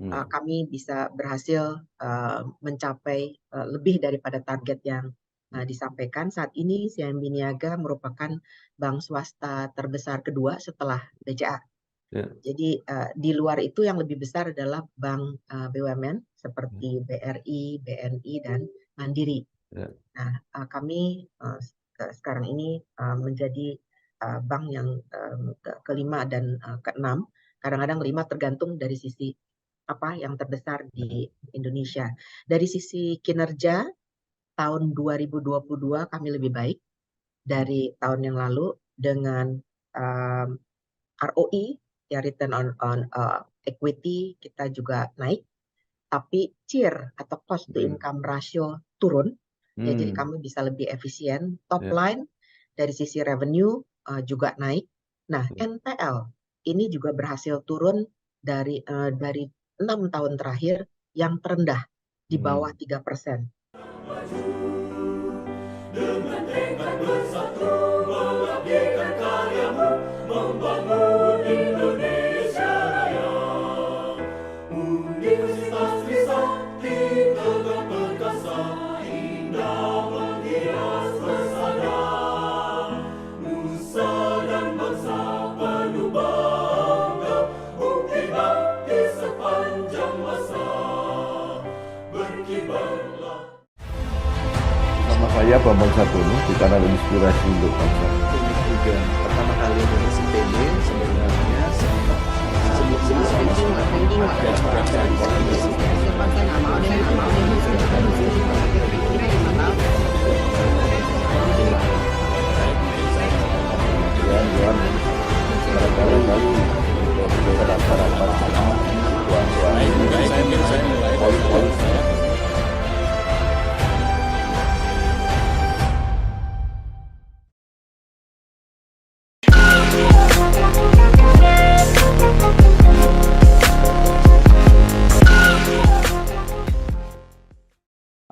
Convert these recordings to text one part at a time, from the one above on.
kami bisa berhasil mencapai lebih daripada target yang disampaikan. Saat ini CIMB Niaga merupakan bank swasta terbesar kedua setelah BCA. Jadi di luar itu yang lebih besar adalah bank BUMN seperti BRI, BNI, dan Mandiri. Nah, kami sekarang ini menjadi bank yang kelima dan keenam. Kadang-kadang kelima tergantung dari sisi apa yang terbesar di Indonesia. Dari sisi kinerja, tahun 2022 kami lebih baik dari tahun yang lalu dengan ROE, ya return on equity kita juga naik, tapi CIR atau cost to income ratio turun. Ya, jadi kami bisa lebih efisien. Top line dari sisi revenue juga naik. Nah, NPL ini juga berhasil turun dari 6 tahun terakhir yang terendah di bawah 3%. Dengan tekad bersatu mengabdikan karyamu, membangun Indonesia Raya. Universitas Trisakti tegak perkasa, indah menghias pesona. Nusa dan bangsa penuh bangga, bukti bakti sepanjang masa. Berkibarlah. Sama saya Bambang Satono di kanal Inspirasi untuk Bangsa. Ini juga pertama kali nulis IPB sebenarnya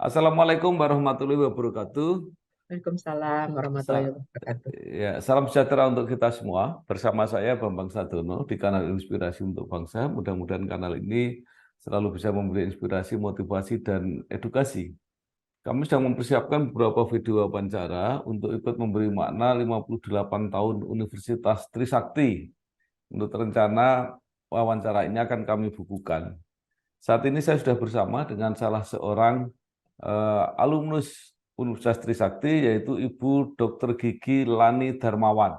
Assalamualaikum warahmatullahi wabarakatuh. Waalaikumsalam warahmatullahi wabarakatuh. Ya, salam sejahtera untuk kita semua. Bersama saya Bambang Satono di kanal Inspirasi untuk Bangsa. Mudah-mudahan kanal ini selalu bisa memberi inspirasi, motivasi, dan edukasi. Kami sedang mempersiapkan beberapa video wawancara untuk ikut memberi makna 58 tahun Universitas Trisakti. Untuk rencana wawancara ini akan kami bukukan. Saat ini saya sudah bersama dengan salah seorang alumnus Universitas Trisakti, yaitu Ibu Dr. Gigi Lani Darmawan.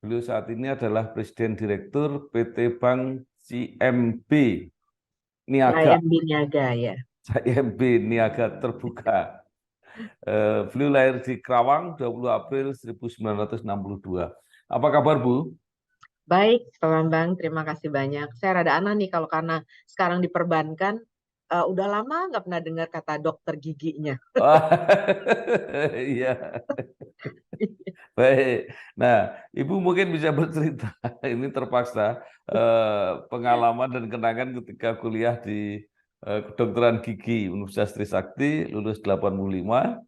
Beliau saat ini adalah Presiden Direktur PT Bank CIMB Niaga. CIMB Niaga, ya. CIMB Niaga Terbuka. Beliau lahir di Kerawang 20 April 1962. Apa kabar, Bu? Baik, Pak Bambang, terima kasih banyak. Saya rada aneh nih kalau karena sekarang di perbankan, udah lama nggak pernah dengar kata dokter giginya. Iya. Baik. Nah, Ibu mungkin bisa bercerita. Ini terpaksa pengalaman dan kenangan ketika kuliah di kedokteran gigi Universitas Trisakti, lulus 85,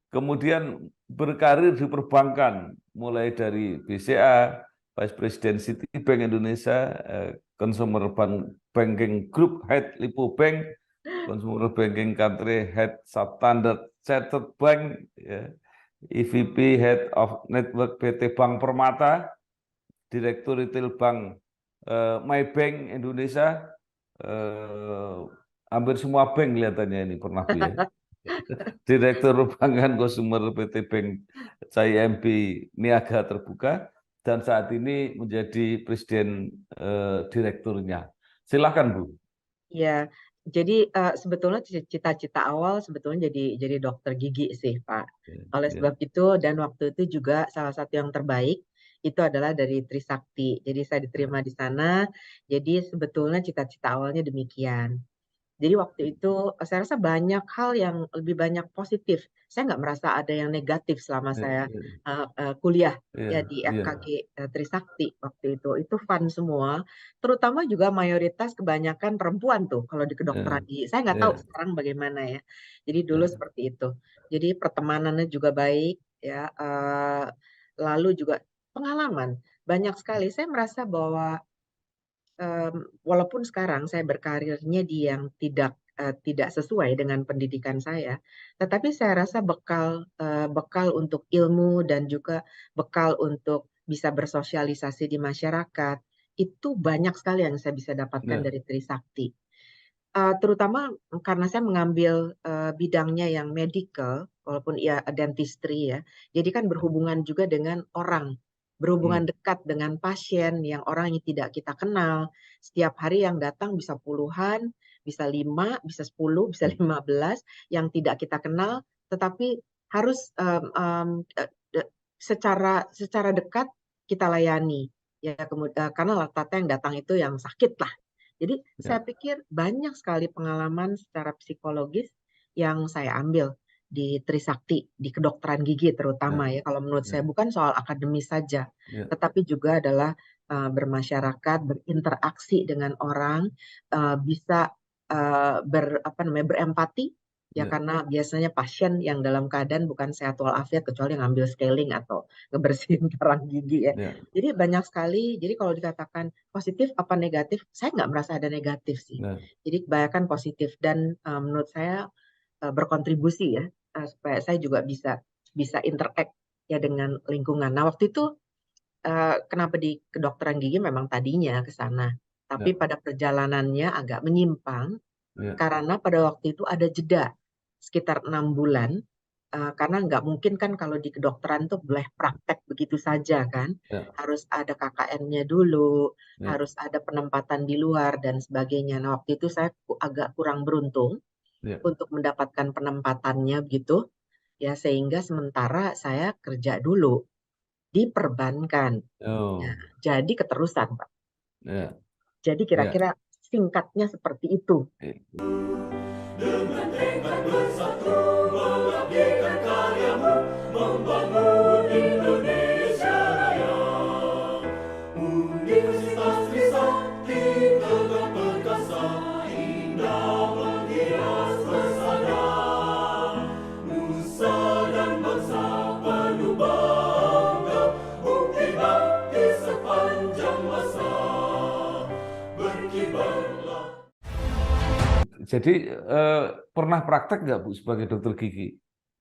kemudian berkarir di perbankan, mulai dari BCA, Vice President Citibank Indonesia, Consumer Banking Group Head Lipo Bank, Consumer Banking Country Head Standard Chartered Bank, ya. EVP Head of Network PT Bank Permata, Direktur Retail Bank MyBank Indonesia, hampir semua bank kelihatannya ini pernah, Bu, ya. Direktur Bankan Konsumer PT Bank CIMB Niaga Terbuka, dan saat ini menjadi Presiden Direkturnya. Silakan, Bu. Ya, jadi sebetulnya cita-cita awal sebetulnya jadi dokter gigi sih, Pak. Oleh sebab itu dan waktu itu juga salah satu yang terbaik itu adalah dari Trisakti. Jadi saya diterima di sana. Jadi sebetulnya cita-cita awalnya demikian. Jadi waktu itu saya rasa banyak hal yang lebih banyak positif. Saya nggak merasa ada yang negatif selama saya kuliah ya di FKG Trisakti waktu itu. Itu fun semua. Terutama juga mayoritas kebanyakan perempuan tuh kalau di kedokteran gigi. Saya nggak tahu sekarang bagaimana ya. Jadi dulu seperti itu. Jadi pertemanannya juga baik ya. Lalu juga pengalaman banyak sekali. Saya merasa bahwa walaupun sekarang saya berkarirnya di yang tidak sesuai dengan pendidikan saya, tetapi saya rasa bekal untuk ilmu dan juga bekal untuk bisa bersosialisasi di masyarakat itu banyak sekali yang saya bisa dapatkan Ya, dari Trisakti. Terutama karena saya mengambil bidangnya yang medical, walaupun ya dentistry ya. Jadi kan berhubungan juga dengan orang, berhubungan dekat dengan pasien yang orang yang tidak kita kenal. Setiap hari yang datang bisa puluhan, bisa 5, bisa 10, bisa 15 yang tidak kita kenal, tetapi harus secara dekat kita layani. Ya, kemudian karena rata-rata yang datang itu yang sakit lah. Jadi saya ya, pikir banyak sekali pengalaman secara psikologis yang saya ambil di Trisakti, di kedokteran gigi ya, terutama ya. Kalau menurut saya ya, bukan soal akademis saja, ya, tetapi juga adalah bermasyarakat, berinteraksi dengan orang, bisa berempati ya ya, karena biasanya pasien yang dalam keadaan bukan sehat walafiat kecuali ngambil scaling atau ngebersihin karang gigi ya. ya, Jadi banyak sekali. Jadi kalau dikatakan positif apa negatif, saya nggak merasa ada negatif sih. ya, Jadi kebanyakan positif dan menurut saya berkontribusi ya supaya saya juga bisa bisa interact ya dengan lingkungan. Nah waktu itu kenapa di kedokteran gigi memang tadinya ke sana, tapi ya, pada perjalanannya agak menyimpang ya, karena pada waktu itu ada jeda sekitar 6 bulan. Karena nggak mungkin kan kalau di kedokteran tuh boleh praktek begitu saja kan. ya, Harus ada KKN-nya dulu, ya, harus ada penempatan di luar dan sebagainya. Nah waktu itu saya agak kurang beruntung ya. untuk mendapatkan penempatannya begitu. Ya sehingga sementara saya kerja dulu di perbankan. Ya, Oh, jadi keterusan, Pak. ya, Jadi ya. kira-kira singkatnya seperti itu. Dengan tekad bersatu mengabdikan karyamu, membangun Indonesia Raya. Universitas Trisakti tegak perkasa, indah menghias pesona. Nusa dan bangsa penuh bangga, bukti bakti sepanjang masa. Berkibarlah. Jadi pernah praktek nggak Bu sebagai dokter gigi?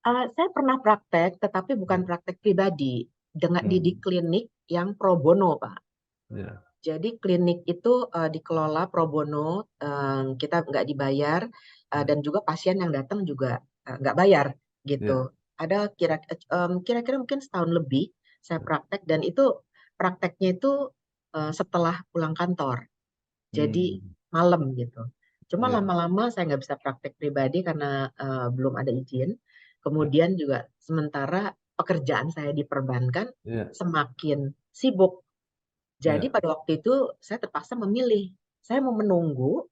Saya pernah praktek, tetapi bukan Ya, praktek pribadi, di hmm, klinik yang pro bono, Pak. ya, Jadi klinik itu dikelola pro bono, kita nggak dibayar, ya, dan juga pasien yang datang juga nggak bayar ya, gitu. Ada kira-kira mungkin setahun lebih saya ya. praktek dan itu prakteknya itu setelah pulang kantor. Jadi Hmm, malam gitu. Cuma ya, lama-lama saya nggak bisa praktek pribadi karena belum ada izin. ya, Kemudian juga sementara pekerjaan saya di perbankan ya, semakin sibuk. Jadi ya, pada waktu itu saya terpaksa memilih. Saya mau menunggu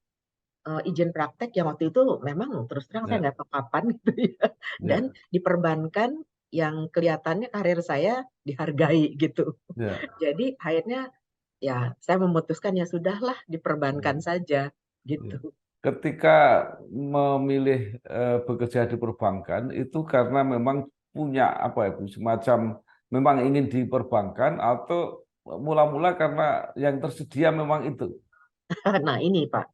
izin praktek yang waktu itu memang terus terang saya ya, nggak tahu kapan gitu ya. Dan ya, di perbankan yang kelihatannya karir saya dihargai gitu. ya, Jadi akhirnya ya saya memutuskan ya sudahlah diperbankan ya, saja ya. gitu. Ketika memilih bekerja di perbankan itu karena memang punya apa ya Bu, semacam memang ingin di perbankan atau mula-mula karena yang tersedia memang itu. Nah ini Pak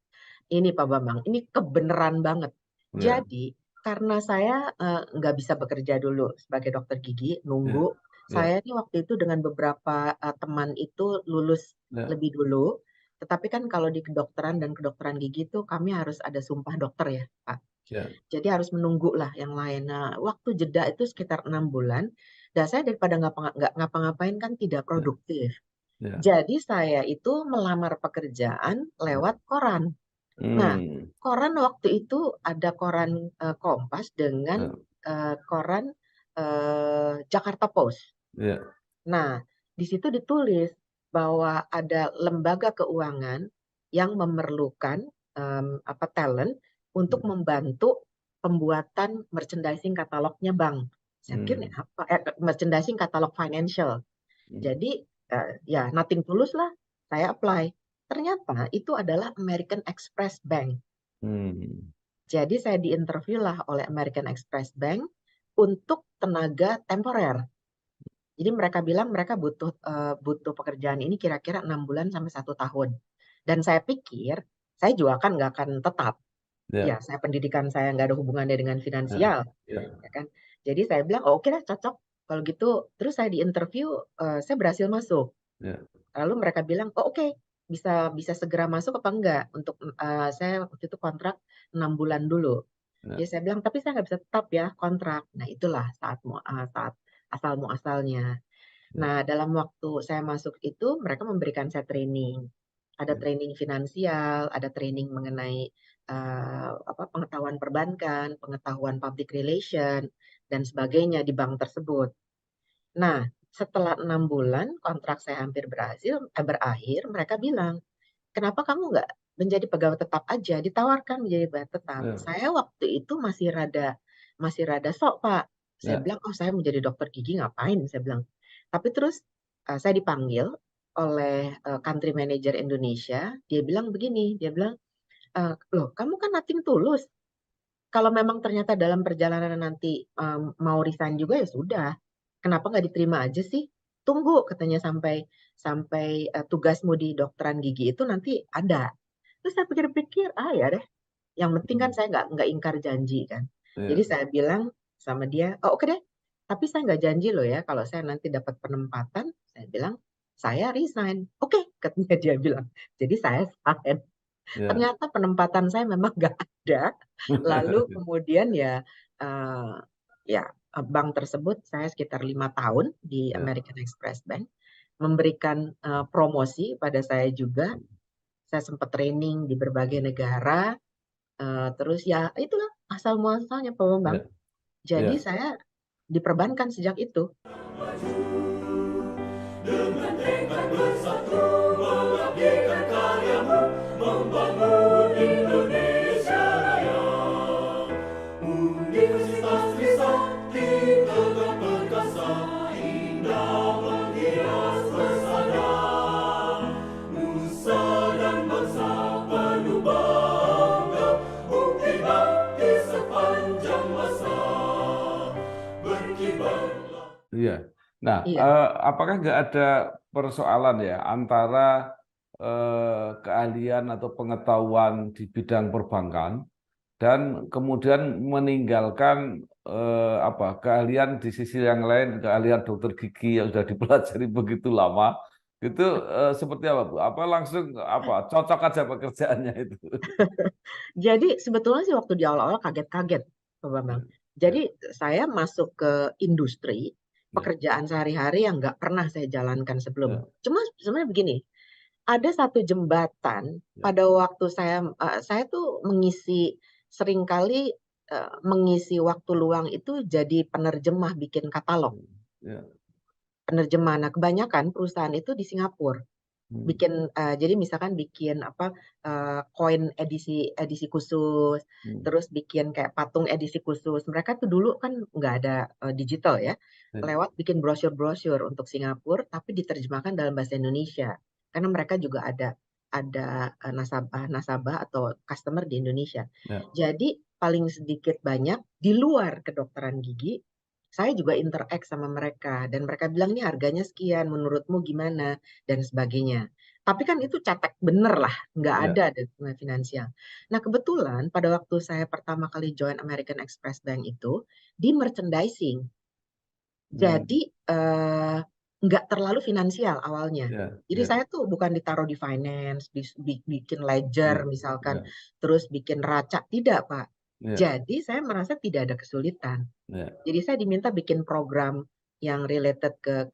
Bambang, ini kebenaran banget. Ya, Jadi karena saya nggak bisa bekerja dulu sebagai dokter gigi, ya, nunggu. ya, Saya ini waktu itu dengan beberapa teman itu lulus ya, lebih dulu. Tetapi kan kalau di kedokteran dan kedokteran gigi itu kami harus ada sumpah dokter ya, Pak. ya, Jadi harus menunggu lah yang lain. Nah, waktu jeda itu sekitar 6 bulan. Dan saya daripada nggak ngapa-ngapain kan tidak ya, produktif. ya, Jadi saya itu melamar pekerjaan ya. lewat koran. Nah, Hmm, koran waktu itu ada koran Kompas dengan ya, koran Jakarta Post. ya, Nah, di situ ditulis bahwa ada lembaga keuangan yang memerlukan talent untuk ya. membantu pembuatan merchandising katalognya bank. Saya pikir Hmm, apa? Merchandising katalog financial. hmm, Jadi ya nothing tulus lah, saya apply. Ternyata itu adalah American Express Bank. hmm, Jadi saya diinterview lah oleh American Express Bank untuk tenaga temporer. Jadi mereka bilang mereka butuh pekerjaan ini kira-kira 6 bulan sampai 1 tahun. Dan saya pikir saya juga kan nggak akan tetap. Ya, Ya, saya pendidikan saya nggak ada hubungannya dengan ya, finansial, ya, ya kan. Jadi saya bilang, oh, oke lah cocok. Kalau gitu, terus saya di interview, saya berhasil masuk. ya, Lalu mereka bilang, oh oke, bisa bisa segera masuk apa enggak? Untuk saya waktu itu kontrak 6 bulan dulu. ya, Jadi saya bilang, tapi saya nggak bisa tetap ya kontrak. Nah itulah saat asal muasalnya. ya, Nah dalam waktu saya masuk itu mereka memberikan saya training. Ada ya, training finansial, ada training mengenai pengetahuan perbankan, pengetahuan public relation dan sebagainya di bank tersebut. Nah, setelah 6 bulan kontrak saya hampir berakhir, mereka bilang, kenapa kamu nggak menjadi pegawai tetap aja? Ditawarkan menjadi pegawai tetap. ya, Saya waktu itu masih rada sok, Pak. Saya ya, bilang, oh saya mau jadi dokter gigi ngapain? Saya bilang. Tapi terus saya dipanggil oleh country manager Indonesia. Dia bilang begini, dia bilang, loh kamu kan nothing tulus. Kalau memang ternyata dalam perjalanan nanti mau resign juga ya sudah. Kenapa nggak diterima aja sih? Tunggu katanya sampai sampai tugasmu di dokteran gigi itu nanti ada. Terus saya pikir-pikir, ya deh. Yang penting kan saya nggak ingkar janji kan. Jadi ya, saya bilang sama dia, oh oke deh. Tapi saya nggak janji loh ya kalau saya nanti dapat penempatan. Saya bilang saya resign. Oke, katanya dia bilang. Jadi saya sign. ya, Ternyata penempatan saya memang nggak ada. Lalu kemudian ya, eh, ya bank tersebut saya sekitar 5 tahun di ya, American Express Bank memberikan promosi pada saya juga. Saya sempat training di berbagai negara. Terus ya itulah asal muasalnya Pak Bambang. ya, Jadi ya. saya diperbankan sejak itu. Dengan tekad bersatu mengabdikan karyamu, membangun Indonesia Raya. Universitas Trisakti tegak perkasa, indah menghias pesona. Nusa dan bangsa penuh bangga, bukti bakti sepanjang masa. Berkibarlah. Iya. Nah, Iya. apakah nggak ada persoalan ya antara keahlian atau pengetahuan di bidang perbankan dan kemudian meninggalkan keahlian di sisi yang lain, keahlian dokter gigi yang sudah dipelajari begitu lama, itu seperti apa, Bu? Apa langsung cocok aja pekerjaannya itu? Jadi sebetulnya sih waktu di awal-awal kaget-kaget, Pak Bambang. Ya, Jadi saya masuk ke industri ya, pekerjaan sehari-hari yang nggak pernah saya jalankan sebelum. ya, Cuma sebenarnya begini, ada satu jembatan ya, pada waktu saya tuh seringkali mengisi waktu luang itu jadi penerjemah bikin katalog. ya, Penerjemah. Nah, kebanyakan perusahaan itu di Singapura. Jadi misalkan bikin koin edisi khusus, terus bikin kayak patung edisi khusus. Mereka tuh dulu kan nggak ada digital ya, ya, lewat bikin brosur-brosur untuk Singapura, tapi diterjemahkan dalam bahasa Indonesia. Karena mereka juga ada nasabah atau customer di Indonesia. ya. Jadi paling sedikit banyak di luar kedokteran gigi, saya juga interact sama mereka dan mereka bilang nih harganya sekian, menurutmu gimana dan sebagainya. Tapi kan itu cetek bener lah, nggak Ya. ada dukungan finansial. Nah kebetulan pada waktu saya pertama kali join American Express Bank itu di merchandising. Jadi nggak terlalu finansial awalnya. Ya, Jadi ya, saya tuh bukan ditaruh di finance, bikin ledger ya, misalkan, ya, terus bikin raca, tidak Pak. ya, Jadi saya merasa tidak ada kesulitan. ya, Jadi saya diminta bikin program yang related ke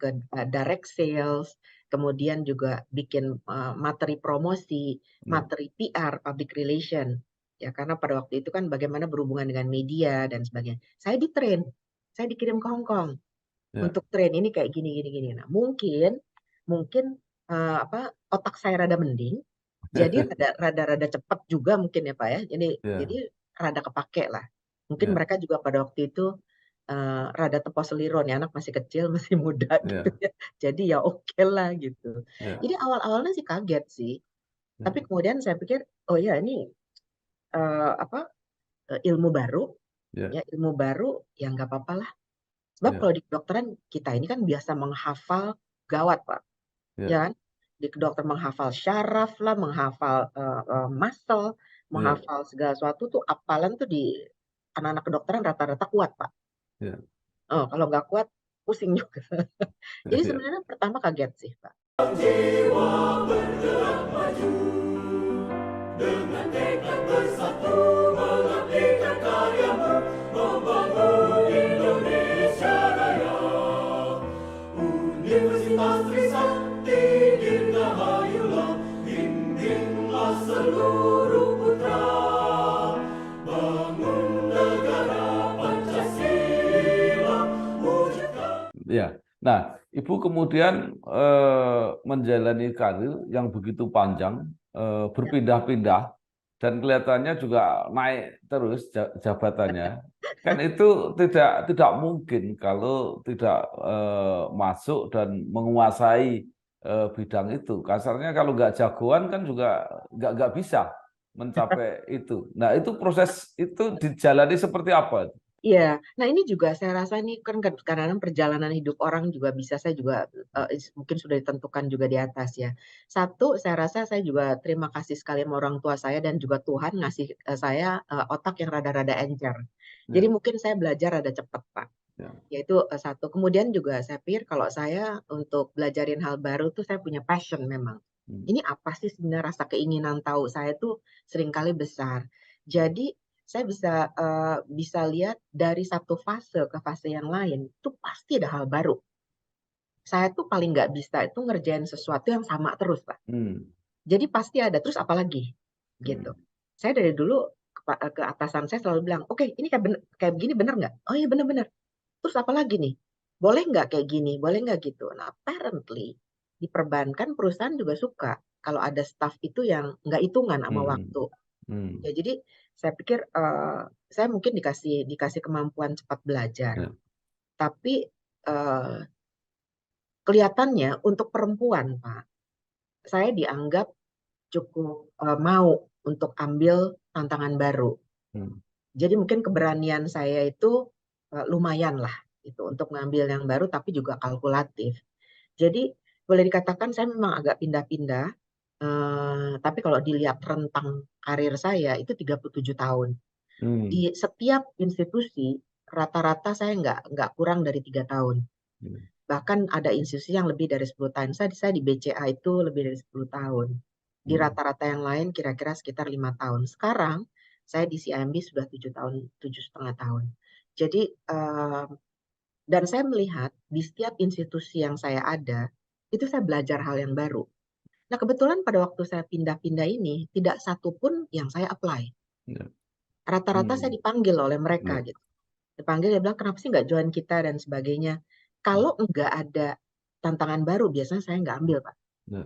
direct sales, kemudian juga bikin materi promosi, ya, materi PR, public relation. Ya, karena pada waktu itu kan bagaimana berhubungan dengan media dan sebagainya. Saya ditrain, saya dikirim ke Hong Kong ya, untuk train ini kayak gini gini gini. Nah, mungkin otak saya rada mending, jadi rada cepat juga mungkin ya Pak ya. Jadi ya, rada kepake lah. Mungkin ya, mereka juga pada waktu itu rada tepos seliro nih anak masih kecil masih muda gitu ya, ya. Jadi ya oke lah gitu. ya, Jadi awal-awalnya sih kaget sih. ya, Tapi kemudian saya pikir oh ya ini ilmu baru ya, ya ilmu baru ya nggak apa-apa lah. Sebab ya, kalau di kedokteran kita ini kan biasa menghafal gawat Pak. ya, Ya kan? di dokter menghafal syaraf lah, menghafal muscle, Ya, menghafal segala sesuatu tuh hafalan tuh di anak-anak kedokteran rata-rata kuat, Pak. ya, Kalau nggak kuat pusing juga. Jadi ya. sebenarnya pertama kaget sih, Pak. Jiwa bergerak maju dengan tekad bersatu mengabdikan karyamu membangun Indonesia Raya. Universitas Trisakti dirgahayulah, bimbinglah seluruh putra bangun negara Pancasila wujudkan. Ya. Nah, Ibu kemudian menjalani karir yang begitu panjang, berpindah-pindah, dan kelihatannya juga naik terus jabatannya. Kan itu tidak mungkin kalau tidak masuk dan menguasai bidang itu. Kasarnya kalau nggak jagoan kan juga nggak bisa mencapai itu. Nah, itu proses itu dijalani seperti apa? Iya, nah ini juga saya rasa ini kan kadang-kadang perjalanan hidup orang juga bisa saya juga mungkin sudah ditentukan juga di atas ya. Satu, saya rasa saya juga terima kasih sekali sama orang tua saya dan juga Tuhan ngasih saya otak yang rada-rada encer. Jadi Ya, mungkin saya belajar rada cepat, Pak. ya. Yaitu satu. Kemudian juga saya pikir kalau saya untuk belajarin hal baru tuh saya punya passion memang. Hmm. Ini apa sih sebenarnya rasa keinginan tahu saya tuh seringkali besar. Jadi saya bisa lihat dari satu fase ke fase yang lain itu pasti ada hal baru. Saya tuh paling nggak bisa itu ngerjain sesuatu yang sama terus, Pak. Hmm. Jadi pasti ada terus apa lagi gitu. Hmm. Saya dari dulu ke atasan saya selalu bilang, oke, ini kayak begini bener nggak? Oh iya bener-bener. Terus apa lagi nih? Boleh nggak kayak gini? Boleh nggak gitu? Nah, apparently di perbankan perusahaan juga suka kalau ada staff itu yang nggak hitungan sama Hmm. waktu. Hmm. Ya, jadi saya pikir saya mungkin dikasih kemampuan cepat belajar, Ya. tapi kelihatannya untuk perempuan, Pak, saya dianggap cukup mau untuk ambil tantangan baru. Hmm. Jadi mungkin keberanian saya itu lumayan lah itu untuk mengambil yang baru, tapi juga kalkulatif. Jadi boleh dikatakan saya memang agak pindah-pindah, tapi kalau dilihat rentang karir saya itu 37 tahun. Hmm. Di setiap institusi rata-rata saya nggak kurang dari 3 tahun. Hmm. Bahkan ada institusi yang lebih dari 10 tahun. Saya di BCA itu lebih dari 10 tahun. Di Hmm. rata-rata yang lain kira-kira sekitar 5 tahun. Sekarang saya di CIMB sudah 7 tahun, 7,5 tahun. Jadi dan saya melihat di setiap institusi yang saya ada, itu saya belajar hal yang baru. Nah, kebetulan pada waktu saya pindah-pindah ini, tidak satu pun yang saya apply. Ya. Rata-rata saya Hmm. dipanggil oleh mereka Ya. gitu. Dipanggil, dia bilang, kenapa sih nggak join kita dan sebagainya. Kalau nggak ada tantangan baru, biasanya saya nggak ambil, Pak. Ya.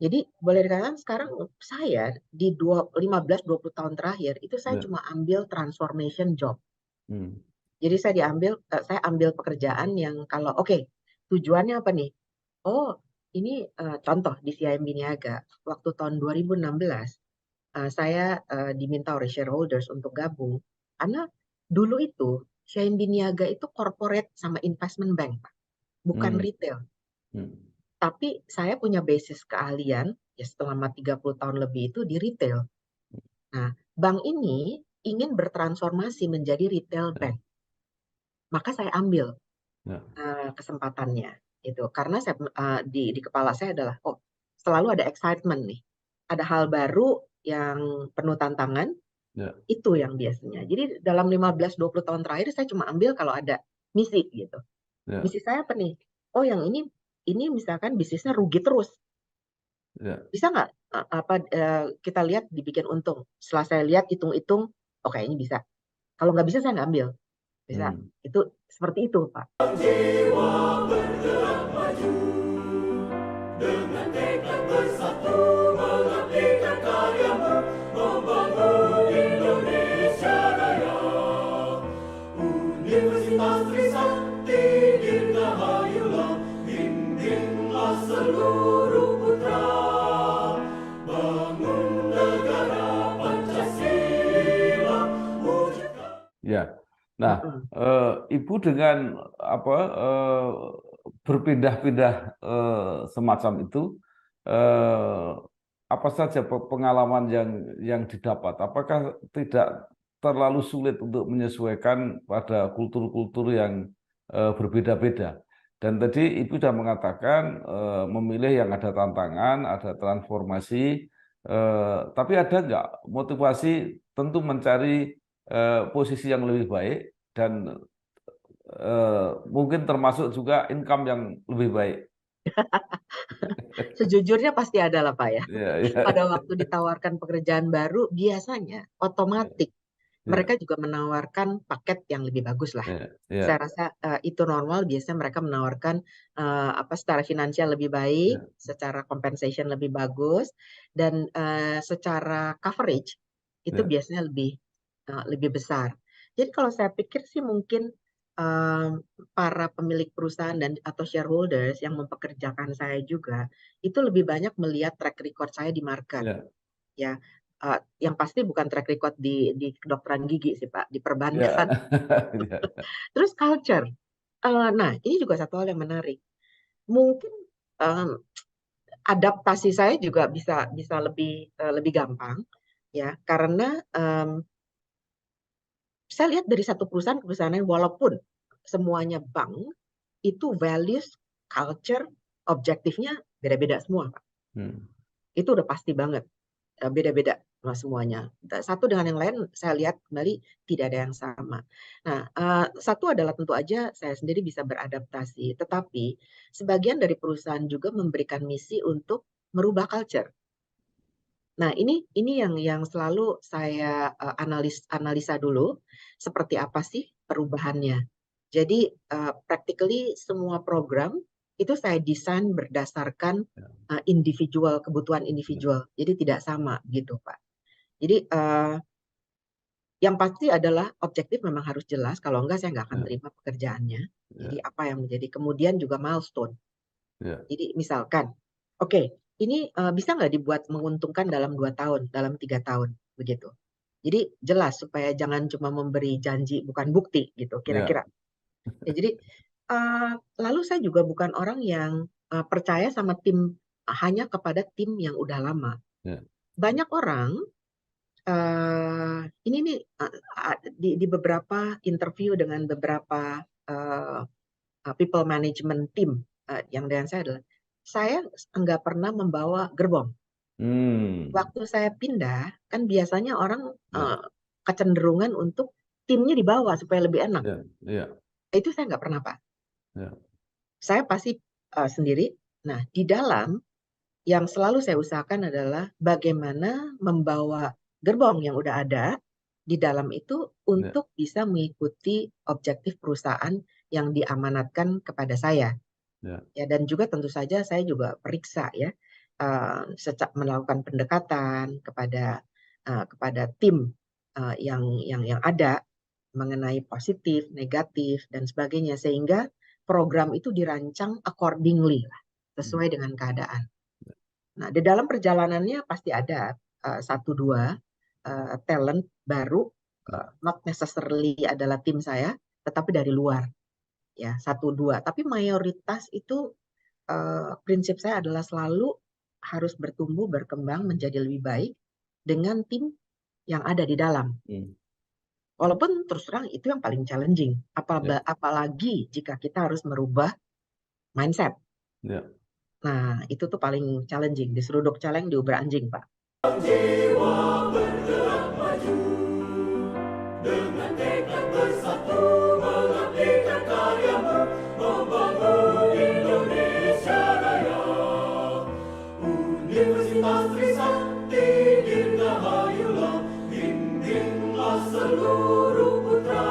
Jadi boleh dikatakan sekarang saya di 15-20 tahun terakhir, itu saya Ya. cuma ambil transformation job. Hmm. Jadi saya ambil pekerjaan yang kalau oke, tujuannya apa nih? Oh, ini contoh di CIMB Niaga waktu tahun 2016 saya diminta oleh shareholders untuk gabung karena dulu itu CIMB Niaga itu corporate sama investment bank, Pak, bukan Hmm. retail. Hmm. Tapi saya punya basis keahlian ya selama 30 tahun lebih itu di retail. Nah, bank ini ingin bertransformasi menjadi retail bank. Maka saya ambil Ya. kesempatannya itu karena saya di kepala saya adalah selalu ada excitement nih, ada hal baru yang penuh tantangan. Ya. Itu yang biasanya, jadi dalam 15-20 tahun terakhir saya cuma ambil kalau ada misi gitu. Ya. Misi saya apa nih? Oh, yang ini misalkan bisnisnya rugi terus, Ya. bisa nggak kita lihat dibikin untung. Setelah saya lihat hitung-hitung, oke ini bisa. Kalau nggak bisa saya nggak ambil. Bisa. Hmm. Itu seperti itu, Pak. Jiwa bergerak maju dengan tekad bersatu mengabdikan karyamu membangun Indonesia Raya. Universitas Trisakti dirgahayulah, bimbinglah seluruh putra bangun negara Pancasila wujudkan. Ya. Nah, Ibu dengan berpindah-pindah semacam itu, eh, apa saja pengalaman yang didapat? Apakah tidak terlalu sulit untuk menyesuaikan pada kultur-kultur yang berbeda-beda? Dan tadi Ibu sudah mengatakan memilih yang ada tantangan, ada transformasi, tapi ada nggak motivasi tentu mencari posisi yang lebih baik dan mungkin termasuk juga income yang lebih baik. Sejujurnya pasti ada lah Pak ya. Ya, ya, Pada waktu ditawarkan pekerjaan baru, biasanya otomatis mereka ya, juga menawarkan paket yang lebih bagus lah. ya, ya, Saya rasa itu normal. Biasanya mereka menawarkan secara finansial lebih baik, ya, secara compensation lebih bagus, dan secara coverage itu ya, biasanya lebih besar. Jadi kalau saya pikir sih mungkin para pemilik perusahaan dan atau shareholders yang mempekerjakan saya juga itu lebih banyak melihat track record saya di market ya, ya. Yang pasti bukan track record di kedokteran gigi sih Pak, di ya, perbankan. ya, Terus culture. Nah, ini juga satu hal yang menarik. Mungkin em, adaptasi saya juga bisa bisa lebih gampang ya, karena saya lihat dari satu perusahaan ke perusahaan lain, walaupun semuanya bank, itu values, culture, objektifnya beda-beda semua, Pak. hmm, Itu udah pasti banget, beda-beda semuanya. Satu dengan yang lain saya lihat kembali tidak ada yang sama. Nah, satu adalah tentu aja saya sendiri bisa beradaptasi, tetapi sebagian dari perusahaan juga memberikan misi untuk merubah culture. Nah, ini yang selalu saya analisa dulu seperti apa sih perubahannya. Jadi practically semua program itu saya desain berdasarkan individual, kebutuhan ya, individual. Jadi tidak sama gitu, Pak. Jadi yang pasti adalah objektif memang harus jelas. Kalau enggak saya nggak akan ya, terima pekerjaannya. Jadi ya, apa yang menjadi kemudian juga milestone. ya, Jadi misalkan, oke, ini bisa nggak dibuat menguntungkan dalam 2 tahun, dalam 3 tahun, begitu. Jadi jelas supaya jangan cuma memberi janji bukan bukti gitu, ya, kira-kira. Ya, jadi lalu saya juga bukan orang yang percaya sama tim hanya kepada tim yang udah lama. ya, Banyak orang ini nih di beberapa interview dengan beberapa people management team yang dengan saya adalah saya nggak pernah membawa gerbong. hmm, Waktu saya pindah, kan biasanya orang ya, kecenderungan untuk timnya dibawa supaya lebih enak. ya, ya, Itu saya nggak pernah, Pak. ya, Saya pasti sendiri. Nah, di dalam yang selalu saya usahakan adalah bagaimana membawa gerbong yang udah ada di dalam itu ya, untuk bisa mengikuti objektif perusahaan yang diamanatkan kepada saya. ya, Ya, dan juga tentu saja saya juga periksa ya, melakukan pendekatan kepada tim yang ada mengenai positif, negatif dan sebagainya sehingga program itu dirancang accordingly lah, hmm, sesuai dengan keadaan. Nah, di dalam perjalanannya pasti ada satu dua talent baru, ya, not necessarily adalah tim saya, tetapi dari luar ya satu dua. Tapi mayoritas itu prinsip saya adalah selalu harus bertumbuh berkembang menjadi lebih baik dengan tim yang ada di dalam. hmm, Walaupun terus terang itu yang paling challenging, ya, apalagi jika kita harus merubah mindset. ya. Nah, itu tuh paling challenging. Diseruduk celeng diuber anjing, Pak. Jiwa bergerak maju dengan tekad bersatu mengabdikan karyamu membangun Indonesia Raya. Universitas Trisakti Dirgahayulah, bimbinglah seluruh putra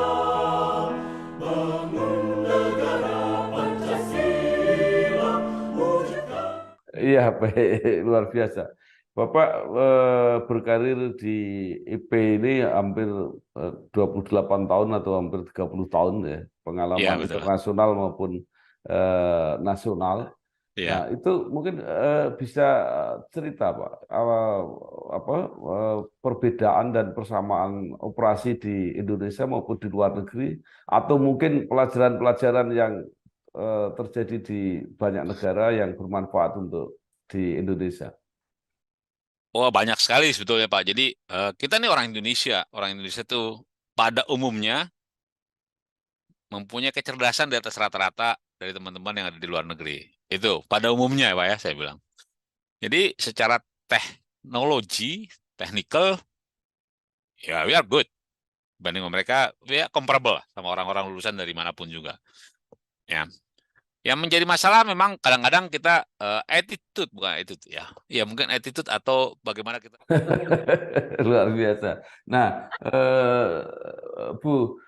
bangun negara Pancasila wujudkan. Iya, baik, luar biasa. Bapak berkarir di IP ini hampir 28 tahun atau hampir 30 tahun ya, Iya, pengalaman betul. internasional maupun nasional. Iya. Nah, itu mungkin bisa cerita Pak, perbedaan dan persamaan operasi di Indonesia maupun di luar negeri, atau mungkin pelajaran-pelajaran yang terjadi di banyak negara yang bermanfaat untuk di Indonesia? Oh, banyak sekali sebetulnya Pak. Jadi kita nih orang Indonesia. Orang Indonesia tuh pada umumnya mempunyai kecerdasan di atas rata-rata dari teman-teman yang ada di luar negeri. Itu pada umumnya ya Pak ya, saya bilang. Jadi secara teknologi, technical, ya we are good. Banding sama mereka, ya comparable lah sama orang-orang lulusan dari manapun juga. Ya. Yang menjadi masalah memang kadang-kadang kita attitude, bukan attitude ya. Ya mungkin attitude atau bagaimana kita. Luar biasa. Nah, Bu,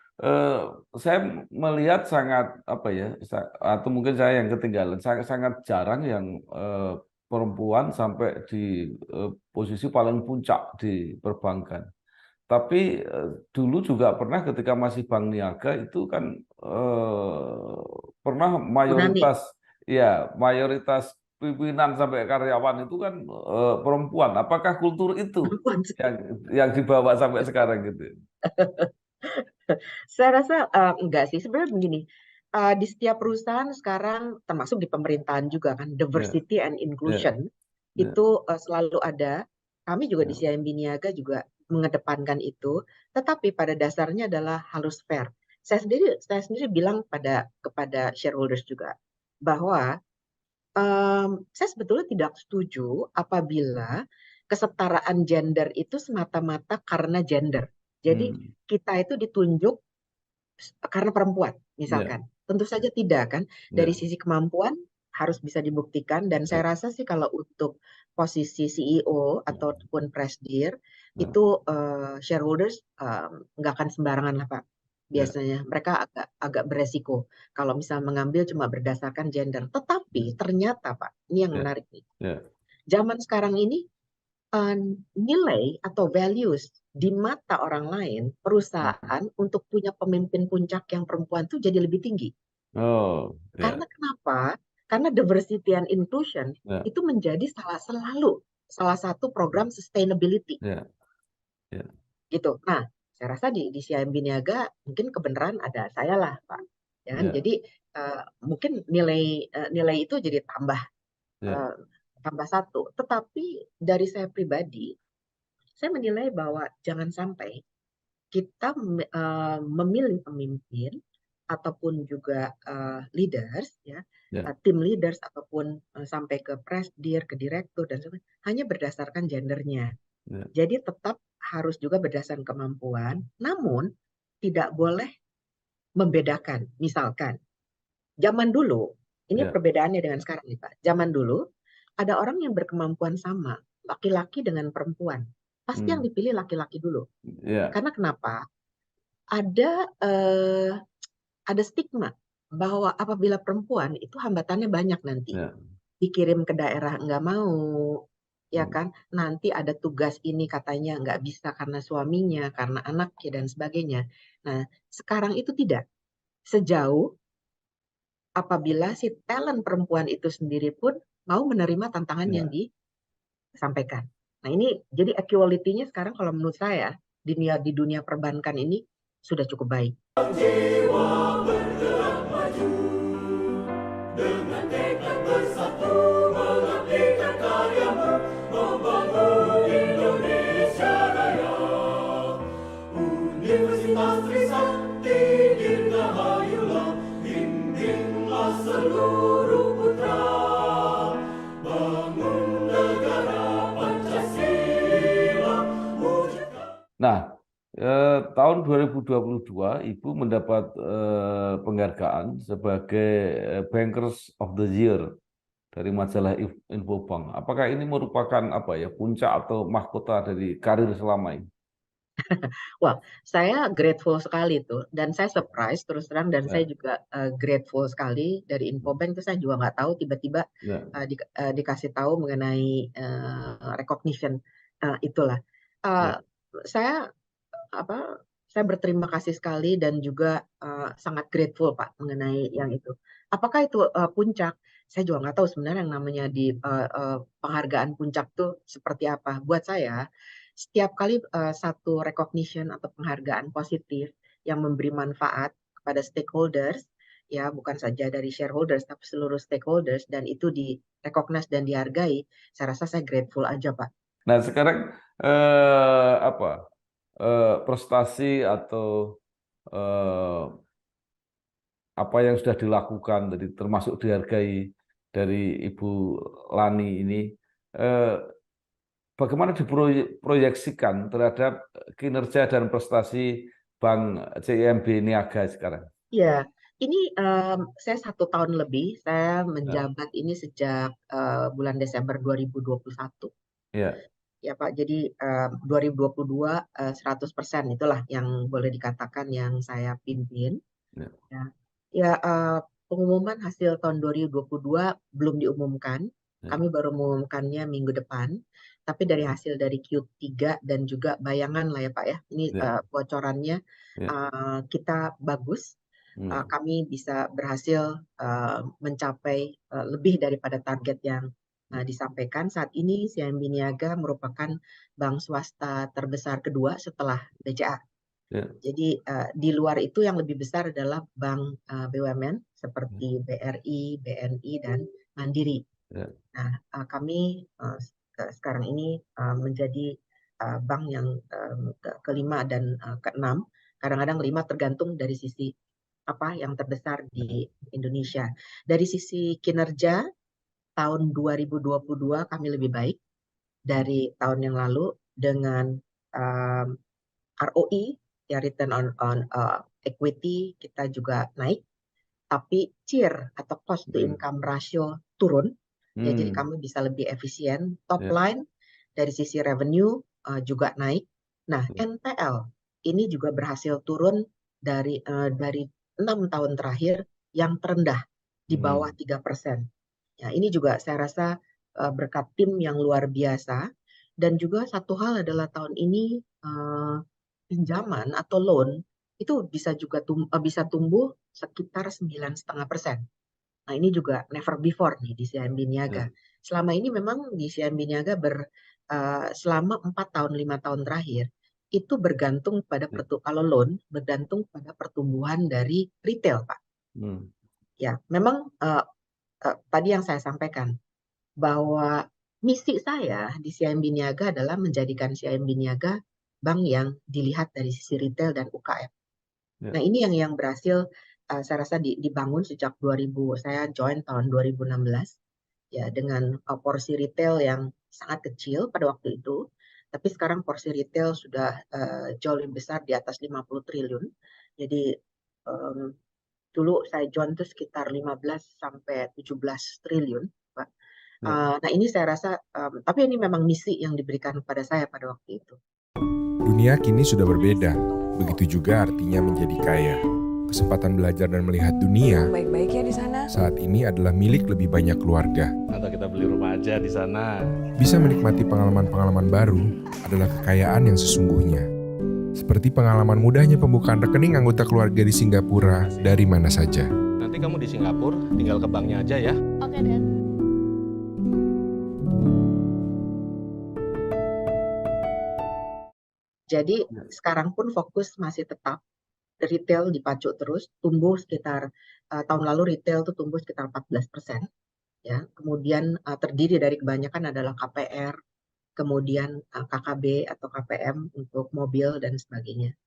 saya melihat sangat apa ya, atau mungkin saya yang ketinggalan, sangat jarang yang perempuan sampai di posisi paling puncak di perbankan. Tapi dulu juga pernah ketika masih Bank Niaga itu kan pernah Tsunami. mayoritas pimpinan sampai karyawan itu kan perempuan. Apakah kultur itu Perempuan. yang dibawa sampai sekarang gitu? Saya rasa enggak sih. Sebenarnya begini, di setiap perusahaan sekarang, termasuk di pemerintahan juga kan, Ya, diversity and ya, inclusion ya, itu selalu ada. Kami juga di ya, CIMB Niaga juga mengedepankan itu, tetapi pada dasarnya adalah harus fair. Saya sendiri bilang kepada shareholders juga bahwa saya sebetulnya tidak setuju apabila kesetaraan gender itu semata-mata karena gender. Jadi kita itu ditunjuk karena perempuan, ya, misalkan. Tentu saja tidak kan. Dari ya, sisi kemampuan harus bisa dibuktikan, dan ya, saya rasa sih kalau untuk posisi CEO ya, ataupun presidir ya, itu shareholders nggak akan sembarangan lah Pak. ya, Biasanya mereka agak beresiko kalau misalnya mengambil cuma berdasarkan gender. Tetapi ternyata Pak, ini yang ya, menarik nih. ya, Zaman sekarang ini eh, nilai atau values di mata orang lain, perusahaan untuk punya pemimpin puncak yang perempuan tuh jadi lebih tinggi. oh, ya, Karena kenapa? Karena diversity and inclusion ya, itu menjadi salah satu program sustainability ya, ya, gitu. Nah, saya rasa di CIMB Niaga mungkin kebenaran ada saya lah, Pak. Ya kan? ya, Jadi mungkin nilai itu jadi ya, tambah satu. Tetapi dari saya pribadi, saya menilai bahwa jangan sampai kita memilih pemimpin ataupun juga leaders ya, ya, tim leaders ataupun sampai ke presidir, ke direktur dan sebagainya hanya berdasarkan gendernya. ya, Jadi tetap harus juga berdasarkan kemampuan, namun tidak boleh membedakan. Misalkan zaman dulu, ini ya, perbedaannya dengan sekarang nih Pak. Zaman dulu ada orang yang berkemampuan sama, laki-laki dengan perempuan. Pasti yang dipilih laki-laki dulu. ya, Karena kenapa? Ada stigma bahwa apabila perempuan itu hambatannya banyak nanti. ya, Dikirim ke daerah nggak mau, ya hmm, kan? Nanti ada tugas ini katanya nggak bisa karena suaminya, karena anaknya dan sebagainya. Nah, sekarang itu tidak. Sejauh apabila si talent perempuan itu sendiri pun mau menerima tantangan yang ya. disampaikan. Nah, ini jadi equality-nya sekarang kalau menurut saya di dunia perbankan ini sudah cukup baik. Jiwa bergerak maju dengan tekad bersatu mengabdikan karyamu membangun Indonesia Raya. Universitas Trisakti dirgahayulah, bimbinglah seluruh putra bangun negara Pancasila wujudkan. Nah, tahun 2022 Ibu mendapat penghargaan sebagai Bankers of the Year dari majalah Infobank. Apakah ini merupakan apa ya, puncak atau mahkota dari karir selama ini? Wah, saya grateful sekali tuh, dan saya surprise terus terang, dan saya Ya, juga grateful sekali dari Infobank tuh saya juga nggak tahu tiba-tiba ya, dikasih tahu mengenai recognition itulah. Uh, ya, saya apa? Saya berterima kasih sekali dan juga sangat grateful Pak mengenai yang itu. Apakah itu puncak? Saya juga nggak tahu sebenarnya yang namanya di penghargaan puncak tuh seperti apa. Buat saya, setiap kali satu recognition atau penghargaan positif yang memberi manfaat kepada stakeholders ya bukan saja dari shareholders tapi seluruh stakeholders, dan itu di-recognize dan dihargai, saya rasa saya grateful aja Pak. Nah, sekarang prestasi atau apa yang sudah dilakukan, tadi termasuk dihargai dari Ibu Lani ini, bagaimana diproyeksikan terhadap kinerja dan prestasi Bank CIMB Niaga sekarang? Ya, ini saya 1 tahun lebih, saya menjabat ini sejak bulan Desember 2021. Ya, Ya Pak, jadi 2022 100% itulah yang boleh dikatakan yang saya pimpin. ya, Ya, ya pengumuman hasil tahun 2022 belum diumumkan. ya, Kami baru mengumumkannya minggu depan. Tapi dari hasil dari Q3 dan juga bayangan lah ya Pak ya. Ini ya, bocorannya ya. kita bagus. Hmm, Kami bisa berhasil mencapai lebih daripada target yang disampaikan. Saat ini CIMB Niaga merupakan bank swasta terbesar kedua setelah BCA. ya, Jadi di luar itu yang lebih besar adalah bank BUMN seperti BRI, BNI, dan Mandiri. ya, Nah, kami sekarang ini menjadi bank yang kelima dan keenam. Kadang-kadang 5 tergantung dari sisi apa yang terbesar di Indonesia. Dari sisi kinerja, tahun 2022 kami lebih baik dari tahun yang lalu dengan ROE, ya return on equity kita juga naik, tapi CIR atau cost to income ratio turun. Ya, jadi kami bisa lebih efisien. Top ya, line dari sisi revenue juga naik. Nah, NPL ini juga berhasil turun dari 6 tahun terakhir yang terendah di bawah 3%. Ya, ini juga saya rasa berkat tim yang luar biasa. Dan juga satu hal adalah tahun ini pinjaman atau loan itu bisa juga bisa tumbuh sekitar 9,5%. Nah, ini juga never before nih di CIMB Niaga. ya, Selama ini memang di CIMB Niaga selama 4 tahun 5 tahun terakhir itu bergantung pada kalau loan bergantung pada pertumbuhan dari retail, Pak. Ya, memang tadi yang saya sampaikan bahwa misi saya di CIMB Niaga adalah menjadikan CIMB Niaga bank yang dilihat dari sisi retail dan UKM. ya, Nah, ini yang berhasil saya rasa dibangun sejak saya join tahun 2016 ya, dengan porsi retail yang sangat kecil pada waktu itu. Tapi sekarang porsi retail sudah jauh lebih besar, di atas 50 triliun. Jadi dulu saya join itu sekitar 15 sampai 17 triliun, Pak. Nah, ini saya rasa tapi ini memang misi yang diberikan kepada saya pada waktu itu. Dunia kini sudah berbeda, begitu juga artinya menjadi kaya. Kesempatan belajar dan melihat dunia baik-baik ya di sana. saat ini adalah milik lebih banyak keluarga. Atau kita beli rumah aja di sana. Bisa menikmati pengalaman-pengalaman baru adalah kekayaan yang sesungguhnya. Seperti pengalaman mudahnya pembukaan rekening anggota keluarga di Singapura dari mana saja. Nanti kamu di Singapura, tinggal ke banknya aja ya. Oke, Dan. Jadi sekarang pun fokus masih tetap retail dipacu terus, tumbuh sekitar tahun lalu retail itu tumbuh sekitar 14%. Ya, kemudian terdiri dari kebanyakan adalah KPR, kemudian KKB atau KPM untuk mobil dan sebagainya.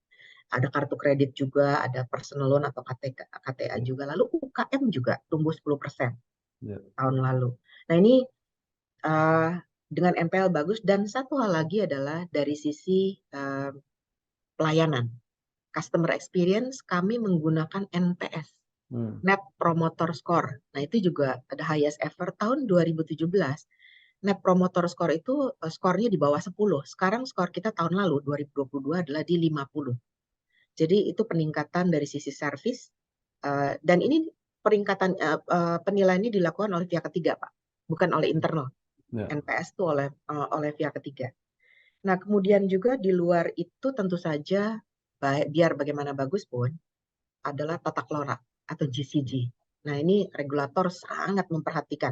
Ada kartu kredit juga, ada personal loan atau KTA juga. Lalu UKM juga tumbuh 10% tahun lalu. Nah, ini dengan NPL bagus, dan satu hal lagi adalah dari sisi pelayanan, customer experience, kami menggunakan NPS, Net Promoter Score. Nah, itu juga ada highest ever tahun 2017. Net Promoter Score itu skornya di bawah 10. Sekarang skor kita tahun lalu 2022 adalah di 50. Jadi itu peningkatan dari sisi service, dan ini peningkatan penilaian ini dilakukan oleh pihak ketiga, Pak, bukan oleh internal. NPS itu oleh pihak ketiga. Nah, kemudian juga di luar itu tentu saja biar bagaimana bagus pun adalah tata kelola atau GCG. Nah, ini regulator sangat memperhatikan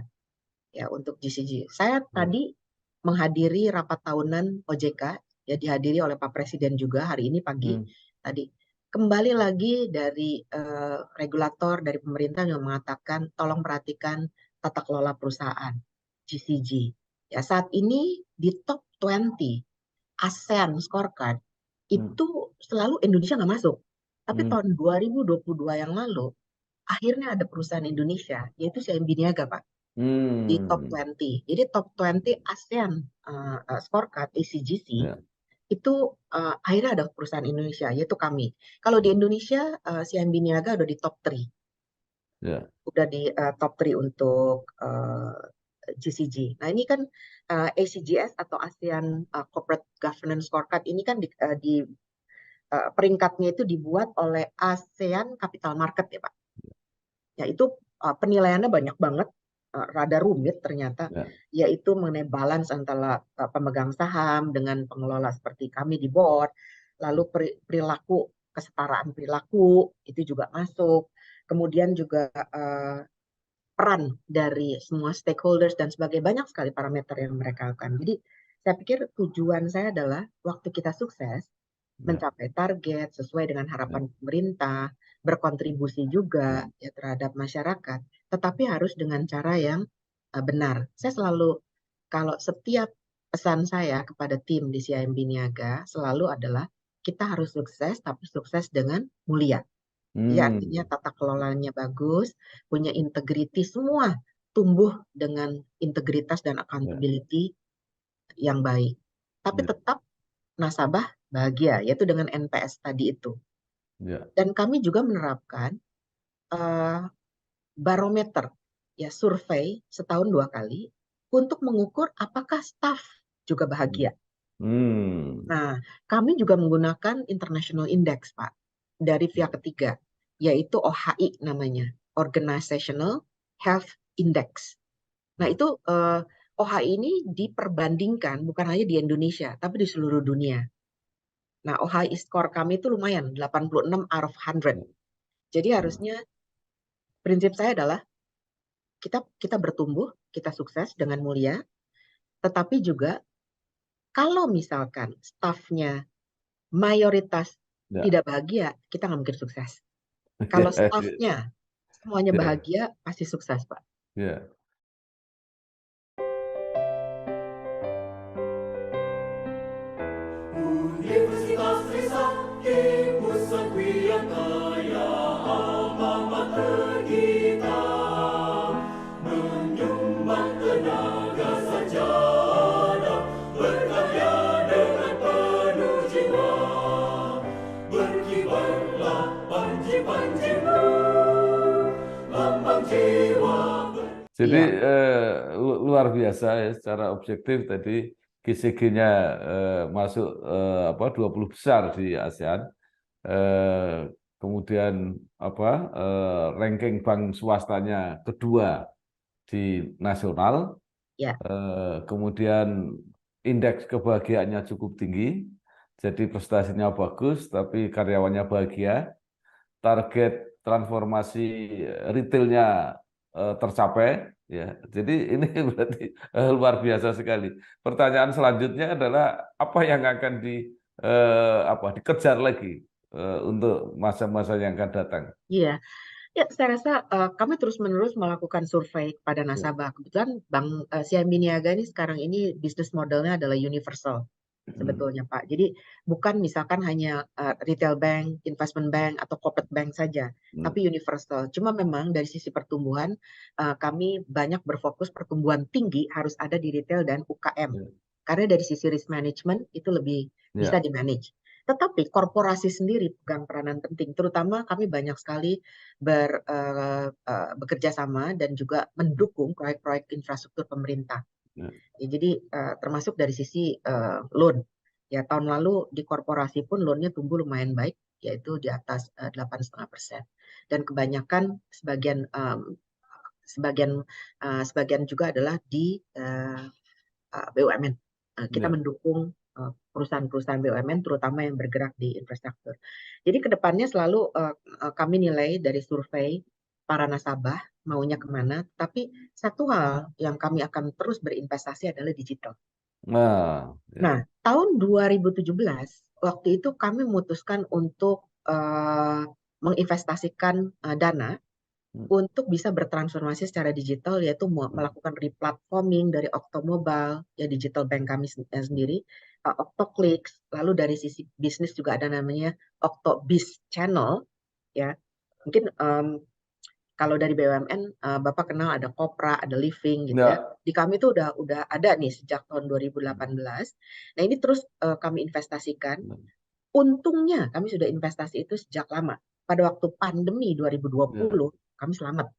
ya untuk GCG. Saya tadi menghadiri rapat tahunan OJK, ya dihadiri oleh Pak Presiden juga hari ini pagi tadi. kembali lagi dari regulator, dari pemerintah yang mengatakan tolong perhatikan tata kelola perusahaan, GCG. Ya, saat ini di top 20 ASEAN scorecard itu selalu Indonesia nggak masuk. Tapi tahun 2022 yang lalu, akhirnya ada perusahaan Indonesia, yaitu CIMB Niaga, Pak, di top 20. Jadi top 20 ASEAN scorecard, ACGC, Ya. itu akhirnya ada perusahaan Indonesia, yaitu kami. Kalau di Indonesia, CIMB Niaga udah di top 3. Ya. Udah di top 3 untuk GCG. Nah, ini kan ACGS atau ASEAN Corporate Governance Scorecard ini kan di peringkatnya itu dibuat oleh ASEAN Capital Market ya, Pak. Ya, itu penilaiannya banyak banget, rada rumit ternyata, Ya. yaitu mengenai balance antara pemegang saham dengan pengelola seperti kami di board, lalu perilaku, kesetaraan perilaku itu juga masuk, kemudian juga peran dari semua stakeholders dan sebagainya, banyak sekali parameter yang mereka lakukan. Jadi saya pikir tujuan saya adalah waktu kita sukses, mencapai target sesuai dengan harapan pemerintah, berkontribusi juga ya terhadap masyarakat, tetapi harus dengan cara yang benar. Saya selalu, kalau setiap pesan saya kepada tim di CIMB Niaga selalu adalah kita harus sukses, tapi sukses dengan mulia. Ya, artinya tata kelolanya bagus, punya integriti, semua tumbuh dengan integritas dan accountability yang baik. Tapi tetap nasabah bahagia, yaitu dengan NPS tadi itu. Ya. Dan kami juga menerapkan barometer, ya survei setahun 2 kali untuk mengukur apakah staff juga bahagia. Nah, kami juga menggunakan international index, Pak, dari pihak ketiga, yaitu OHI namanya, Organizational Health Index. Nah, itu OHI ini diperbandingkan bukan hanya di Indonesia, tapi di seluruh dunia. Nah, OHI score kami itu lumayan, 86 out of 100. Jadi harusnya prinsip saya adalah kita bertumbuh, kita sukses dengan mulia, tetapi juga kalau misalkan stafnya mayoritas tidak bahagia, kita nggak mungkin sukses. Kalau stafnya semuanya bahagia, pasti sukses, Pak. Ya. Universitas Trisakti, pusat Wiyakaya, alma mater kita, menyumbang tenaga sajadah, berkarya dengan penuh jiwa, berkibarlah panji-panjimu, lambang jiwa. Jadi luar biasa ya, secara objektif tadi GCG-nya masuk 20 besar di ASEAN. Kemudian ranking bank swastanya kedua di nasional. Ya. Kemudian indeks kebahagiaannya cukup tinggi. Jadi prestasinya bagus tapi karyawannya bahagia. Target transformasi retailnya tercapai, ya. Jadi ini berarti luar biasa sekali. Pertanyaan selanjutnya adalah apa yang akan dikejar lagi untuk masa-masa yang akan datang? Iya, ya saya rasa kami terus-menerus melakukan survei kepada nasabah. Kebetulan Bank CIMB Niaga ini sekarang ini bisnis modelnya adalah universal. Sebetulnya Pak. Jadi bukan misalkan hanya retail bank, investment bank, atau corporate bank saja, tapi universal. Cuma memang dari sisi pertumbuhan, kami banyak berfokus pertumbuhan tinggi harus ada di retail dan UKM. Karena dari sisi risk management itu lebih bisa di-manage. Tetapi korporasi sendiri pegang peranan penting, terutama kami banyak sekali bekerja sama dan juga mendukung proyek-proyek infrastruktur pemerintah. Ya, jadi termasuk dari sisi loan. Ya, tahun lalu di korporasi pun loannya tumbuh lumayan baik, yaitu di atas 8,5%. Dan kebanyakan sebagian juga adalah di BUMN. Kita mendukung perusahaan-perusahaan BUMN terutama yang bergerak di infrastruktur. Jadi kedepannya selalu kami nilai dari survei para nasabah maunya kemana, tapi satu hal yang kami akan terus berinvestasi adalah digital. Nah, tahun 2017 waktu itu kami memutuskan untuk menginvestasikan dana Hmm. untuk bisa bertransformasi secara digital, yaitu melakukan replatforming dari Oktomobile, ya digital bank kami sendiri, Octoclicks, lalu dari sisi bisnis juga ada namanya Octobiz Channel, ya. Mungkin kalau dari BUMN, Bapak kenal ada Kopra, ada Living gitu ya. Ya. Di kami itu udah ada nih sejak tahun 2018. Nah ini terus kami investasikan. Untungnya kami sudah investasi itu sejak lama. Pada waktu pandemi 2020 kami selamat.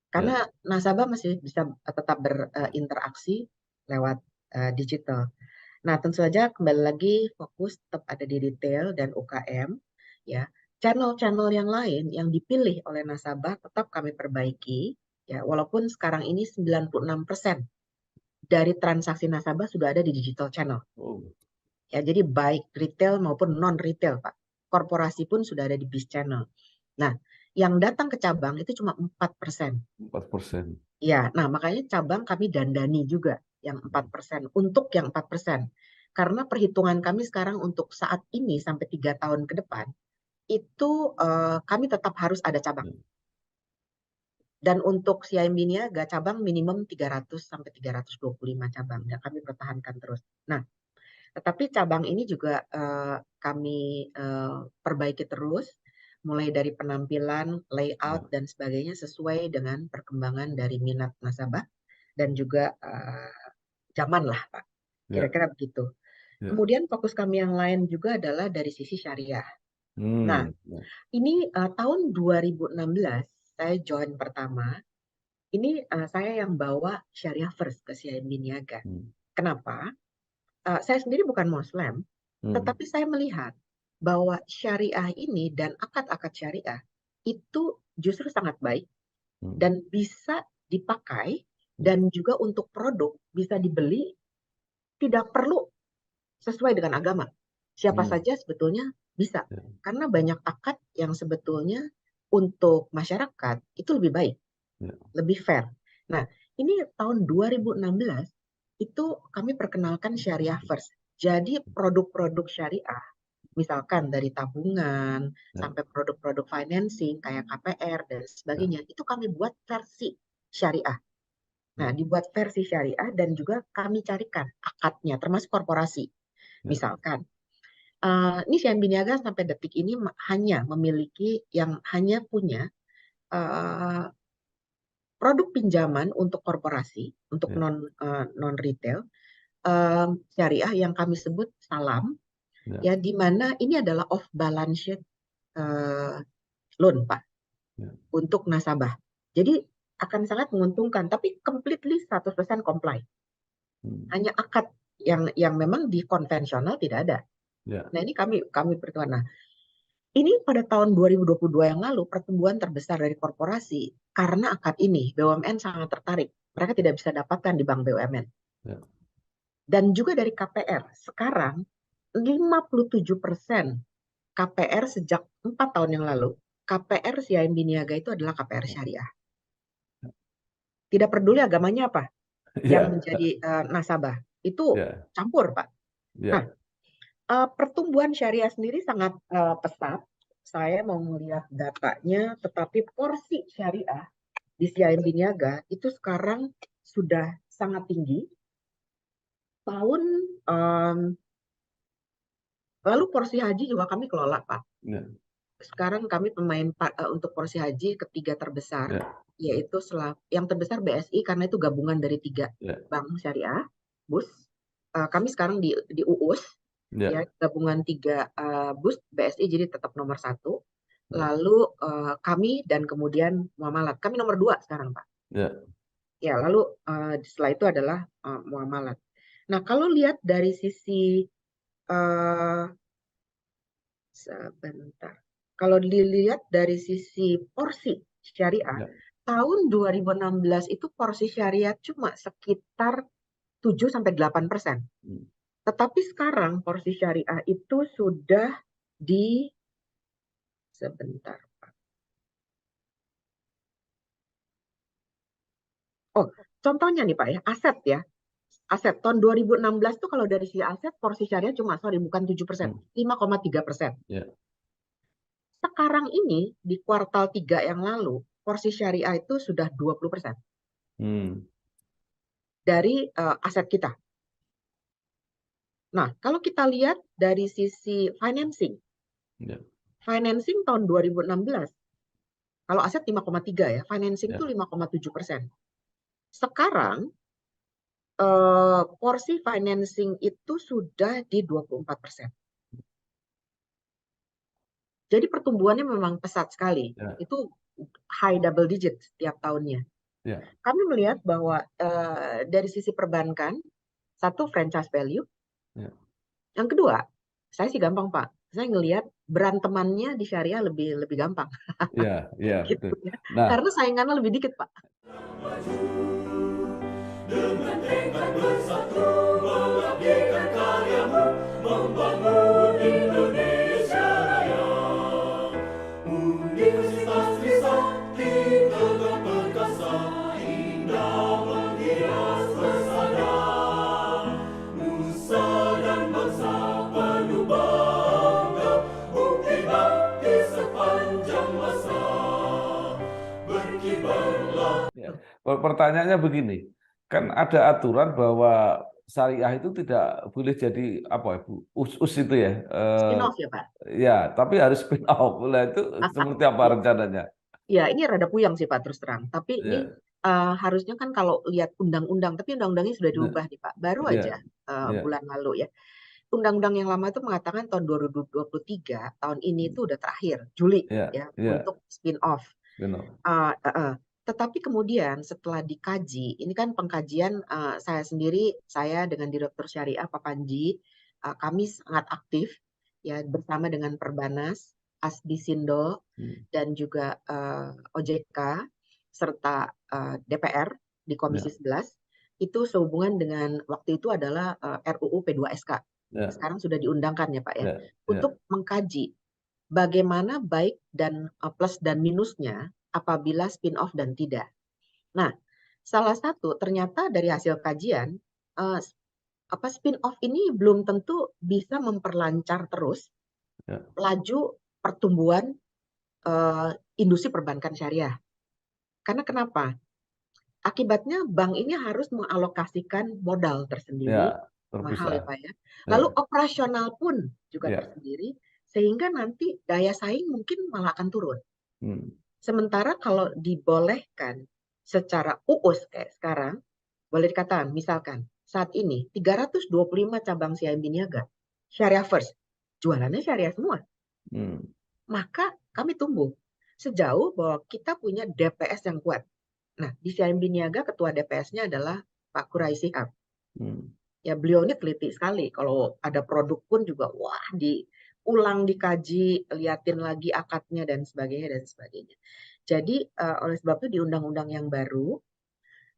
Karena nasabah masih bisa tetap berinteraksi lewat digital. Nah, tentu saja kembali lagi fokus tetap ada di retail dan UKM, ya. Channel-channel yang lain yang dipilih oleh nasabah tetap kami perbaiki, ya. Walaupun sekarang ini 96% dari transaksi nasabah sudah ada di digital channel. Oh. Ya, jadi baik retail maupun non-retail, Pak. Korporasi pun sudah ada di BIS channel. Nah, yang datang ke cabang itu cuma 4%. 4%. Ya, nah makanya cabang kami dandani juga yang 4%, untuk yang 4%. Karena perhitungan kami sekarang untuk saat ini sampai 3 tahun ke depan, itu kami tetap harus ada cabang. Dan untuk CIMB Niaga, cabang minimum 300 sampai 325 cabang, dan kami pertahankan terus. Nah, tetapi cabang ini juga kami perbaiki terus, mulai dari penampilan, layout, dan sebagainya sesuai dengan perkembangan dari minat nasabah dan juga zaman lah, Pak. Kira-kira begitu. Kemudian fokus kami yang lain juga adalah dari sisi syariah. Nah, ini tahun 2016 saya join pertama. Ini saya yang bawa syariah first ke CIMB Niaga. Kenapa? Saya sendiri bukan Muslim, tetapi saya melihat bahwa syariah ini dan akad-akad syariah itu justru sangat baik dan bisa dipakai, dan juga untuk produk bisa dibeli, tidak perlu sesuai dengan agama. Siapa saja sebetulnya bisa. Karena banyak akad yang sebetulnya untuk masyarakat itu lebih baik, lebih fair. Nah, ini tahun 2016 itu kami perkenalkan syariah first. Jadi produk-produk syariah, misalkan dari tabungan sampai produk-produk financing kayak KPR dan sebagainya, itu kami buat versi syariah. Nah, dibuat versi syariah dan juga kami carikan akadnya, termasuk korporasi. Misalkan, ini CIMB Niaga sampai detik ini hanya memiliki yang hanya punya produk pinjaman untuk korporasi, untuk non retail, syariah yang kami sebut Salam, ya, di mana ini adalah off balance sheet loan, Pak, untuk nasabah. Jadi akan sangat menguntungkan, tapi completely 100% comply. Hanya akad yang memang di konvensional tidak ada. Nah, ini kami pertuan. Nah, ini pada tahun 2022 yang lalu pertumbuhan terbesar dari korporasi karena akad ini. BUMN sangat tertarik. Mereka tidak bisa dapatkan di bank BUMN. Dan juga dari KPR. Sekarang 57% KPR sejak 4 tahun yang lalu, KPR CIMB Niaga itu adalah KPR syariah. Tidak peduli agamanya apa yang menjadi nasabah. Itu campur, Pak. Nah, pertumbuhan syariah sendiri sangat pesat. Saya mau melihat datanya, tetapi porsi syariah di CIMB Niaga itu sekarang sudah sangat tinggi. Lalu porsi haji juga kami kelola, Pak. Sekarang kami pemain untuk porsi haji ketiga terbesar, yaitu yang terbesar BSI karena itu gabungan dari 3 bank syariah, BUS. Kami sekarang di UUS, ya, gabungan 3 BUS, BSI jadi tetap nomor 1. Lalu kami dan kemudian muamalat. Kami nomor 2 sekarang, Pak. Ya, lalu setelah itu adalah muamalat. Nah, kalau lihat dari sisi sebentar. Kalau dilihat dari sisi porsi syariah, tahun 2016 itu porsi syariah cuma sekitar 7-8%. Tetapi sekarang porsi syariah itu sudah di sebentar. Oh, contohnya nih Pak ya, aset ya. Aset tahun 2016 itu kalau dari sisi aset porsi syariah cuma bukan 7%, 5,3%. Sekarang ini di kuartal 3 yang lalu, porsi syariah itu sudah 20% dari aset kita. Nah, kalau kita lihat dari sisi financing, Ya. financing tahun 2016, kalau aset 5,3 ya, financing itu 5,7%. Sekarang porsi financing itu sudah di 24%. Jadi pertumbuhannya memang pesat sekali. Ya. Itu high double digit setiap tahunnya. Ya. Kami melihat bahwa dari sisi perbankan, satu franchise value. Ya. Yang kedua, saya sih gampang Pak. Saya ngelihat berantemannya di syariah lebih gampang. Ya, ya, Gitu betul. ya. Nah, Karena saingannya lebih dikit Pak. dengan tekad bersatu mengabdikan karyamu membangun Indonesia Raya. Universitas Trisakti tegak perkasa, indah menghias pesona. Nusa dan bangsa penuh bangga, bukti bakti sepanjang masa. Berkibarlah. ya. Pertanyaannya begini, kan ada aturan bahwa syariah itu tidak boleh jadi apa Bu? Us itu ya. Spin-off ya Pak. Ya, tapi harus spin off. Nah, itu seperti apa rencananya? Ya, ini rada puyang sih Pak terus terang. Tapi ini Ya, harusnya kan kalau lihat undang-undang, tapi undang-undangnya sudah diubah nih Pak. Baru aja ya, ya, bulan lalu ya. Undang-undang yang lama itu mengatakan tahun 2023, tahun ini itu udah terakhir, Juli ya, ya, ya, untuk spin-off. benar. Tetapi kemudian setelah dikaji, ini kan pengkajian saya sendiri, saya dengan Direktur Syariah Pak Panji, kami sangat aktif ya bersama dengan Perbanas, Asbisindo, dan juga OJK serta DPR di Komisi 11 itu sehubungan dengan waktu itu adalah RUU P2SK. Ya, Sekarang sudah diundangkan ya Pak ya, ya, ya, untuk mengkaji bagaimana baik dan plus dan minusnya apabila spin-off dan tidak. Nah, salah satu ternyata dari hasil kajian, spin-off ini belum tentu bisa memperlancar terus ya, laju pertumbuhan industri perbankan syariah. Karena kenapa? Akibatnya bank ini harus mengalokasikan modal tersendiri, ya, mahal ya terpisah. Pak ya. Ya, Lalu operasional pun juga ya, tersendiri, sehingga nanti daya saing mungkin malah akan turun. Sementara kalau dibolehkan secara uus kayak sekarang, boleh dikatakan misalkan saat ini 325 cabang CIMB Niaga, syariah first, jualannya syariah semua. Maka kami tumbuh sejauh bahwa kita punya DPS yang kuat. Nah, di CIMB Niaga ketua DPS-nya adalah Pak Kurai Shihab. Ya, beliau ini teliti sekali. Kalau ada produk pun juga, wah, diulang, dikaji, liatin lagi akadnya dan sebagainya dan sebagainya. Jadi oleh sebab itu di undang-undang yang baru,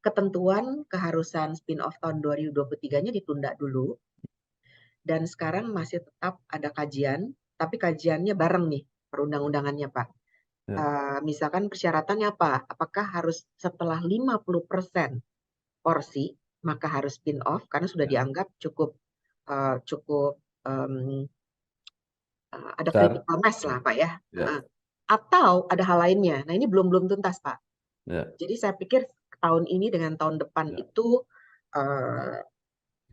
ketentuan keharusan spin-off tahun 2023-nya ditunda dulu. Dan sekarang masih tetap ada kajian, tapi kajiannya bareng nih perundang-undangannya Pak. Misalkan persyaratannya apa? Apakah harus setelah 50% porsi maka harus spin off karena sudah dianggap cukup ada critical mass lah Pak ya. Atau ada hal lainnya. Nah ini belum tuntas Pak. Jadi saya pikir tahun ini dengan tahun depan itu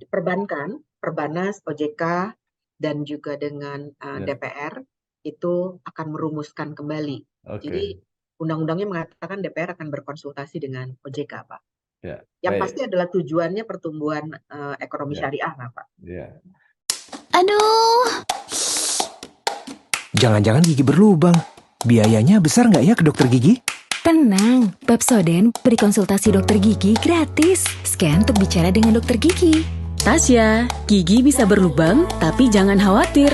perbankan, Perbanas, OJK dan juga dengan DPR itu akan merumuskan kembali. Jadi undang-undangnya mengatakan DPR akan berkonsultasi dengan OJK Pak. Yang pasti adalah tujuannya pertumbuhan ekonomi syariah lah Pak. Aduh. Jangan-jangan gigi berlubang. Biayanya besar nggak ya ke dokter gigi? Tenang, Pepsodent beri konsultasi dokter gigi gratis. Scan untuk bicara dengan dokter gigi. Tasya, gigi bisa berlubang, tapi jangan khawatir.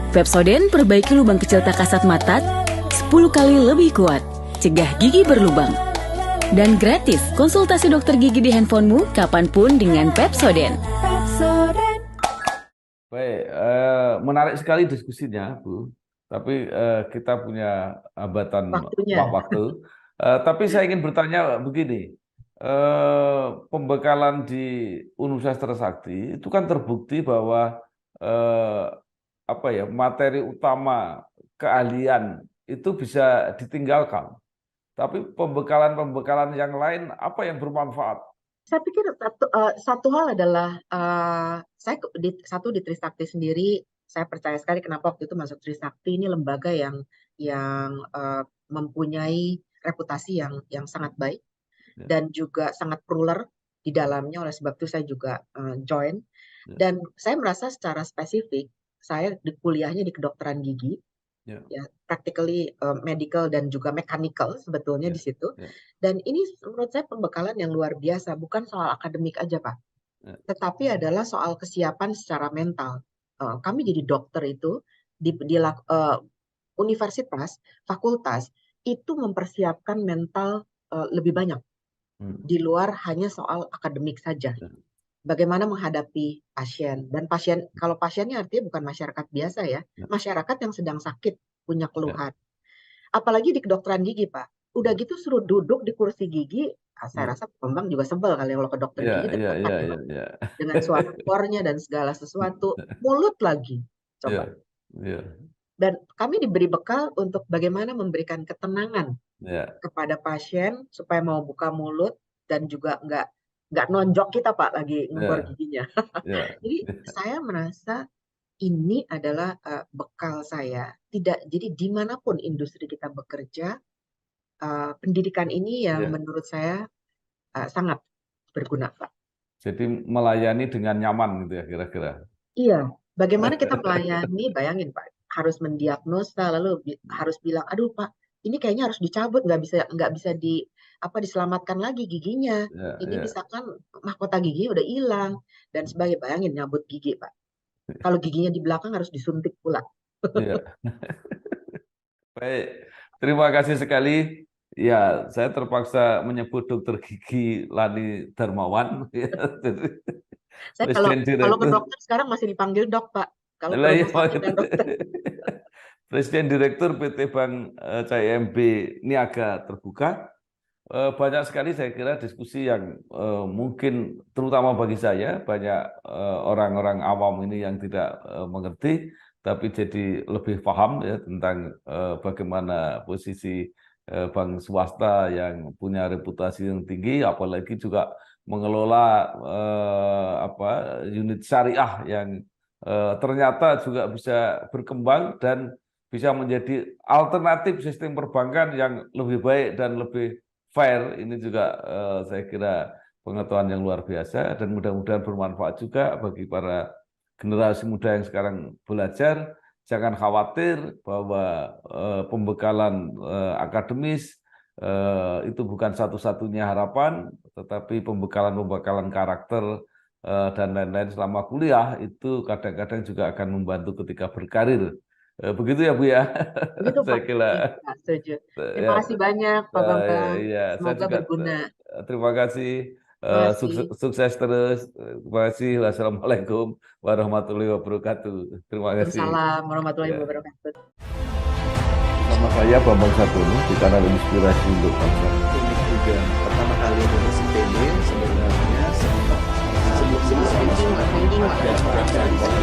Pepsodent perbaiki lubang kecil tak kasat mata 10 kali lebih kuat. Cegah gigi berlubang. Dan gratis konsultasi dokter gigi di handphonemu kapanpun dengan Pepsodent. Baik, menarik sekali diskusinya, Bu. Tapi kita punya hambatan waktu. Tapi saya ingin bertanya begini, pembekalan di Universitas Trisakti itu kan terbukti bahwa materi utama keahlian itu bisa ditinggalkan. Tapi pembekalan-pembekalan yang lain apa yang bermanfaat? Saya pikir satu hal adalah saya di Trisakti sendiri, saya percaya sekali kenapa waktu itu masuk Trisakti, ini lembaga yang mempunyai reputasi yang sangat baik dan juga sangat ruler di dalamnya. Oleh sebab itu saya juga join, dan saya merasa secara spesifik saya di kuliahnya di kedokteran gigi, ya practically medical dan juga mechanical sebetulnya di situ. Dan ini menurut saya pembekalan yang luar biasa, bukan soal akademik aja Pak, tetapi adalah soal kesiapan secara mental. Kami jadi dokter itu di universitas, fakultas itu mempersiapkan mental lebih banyak di luar hanya soal akademik saja. Bagaimana menghadapi pasien, dan pasien, kalau pasiennya artinya bukan masyarakat biasa ya, masyarakat yang sedang sakit, punya keluhan. Apalagi di kedokteran gigi Pak, udah gitu suruh duduk di kursi gigi, saya rasa Bambang juga sebel kali kalau ke dokter gigi dengan suara kornya dan segala sesuatu, mulut lagi, coba. Dan kami diberi bekal untuk bagaimana memberikan ketenangan kepada pasien supaya mau buka mulut dan juga nggak nonjok kita Pak lagi ngegor giginya. Jadi saya merasa ini adalah bekal saya. Jadi dimanapun industri kita bekerja, pendidikan ini yang menurut saya sangat berguna Pak. Jadi melayani dengan nyaman gitu ya kira-kira. Iya, bagaimana kita melayani, bayangin Pak, harus mendiagnosa lalu harus bilang, aduh Pak, ini kayaknya harus dicabut, nggak bisa diselamatkan lagi giginya. Ini misalkan mahkota giginya udah hilang dan sebagainya. Bayangin nyabut gigi Pak. Kalau giginya di belakang harus disuntik pula. Baik, terima kasih sekali. Ya, saya terpaksa menyebut Dokter Gigi Lani Darmawan. Saya kalau ke dokter sekarang masih dipanggil Dok Pak. Kalau ke rumah sakit dan dokter. Presiden Direktur PT Bank CIMB Niaga Terbuka. Banyak sekali saya kira diskusi yang mungkin terutama bagi saya, banyak orang-orang awam ini yang tidak mengerti, tapi jadi lebih paham ya tentang bagaimana posisi bank swasta yang punya reputasi yang tinggi, apalagi juga mengelola unit syariah yang ternyata juga bisa berkembang dan bisa menjadi alternatif sistem perbankan yang lebih baik dan lebih fair. Ini juga saya kira pengetahuan yang luar biasa dan mudah-mudahan bermanfaat juga bagi para generasi muda yang sekarang belajar. Jangan khawatir bahwa pembekalan akademis itu bukan satu-satunya harapan, tetapi pembekalan-pembekalan karakter dan lain-lain selama kuliah itu kadang-kadang juga akan membantu ketika berkarir. Begitu ya Bu ya. Begitu Saya Pak. kira. Setuju. Terima kasih banyak Pak Bambang. Semoga berguna. Terima kasih. Sukses terus. Terima kasih. Wassalamualaikum warahmatullahi wabarakatuh. Terima kasih. Waalaikumsalam warahmatullahi wabarakatuh. Nama saya Bambang Satono di kanal Inspirasi untuk Bangsa. Ini juga pertama kali menulis IPB sebenarnya sebelum ada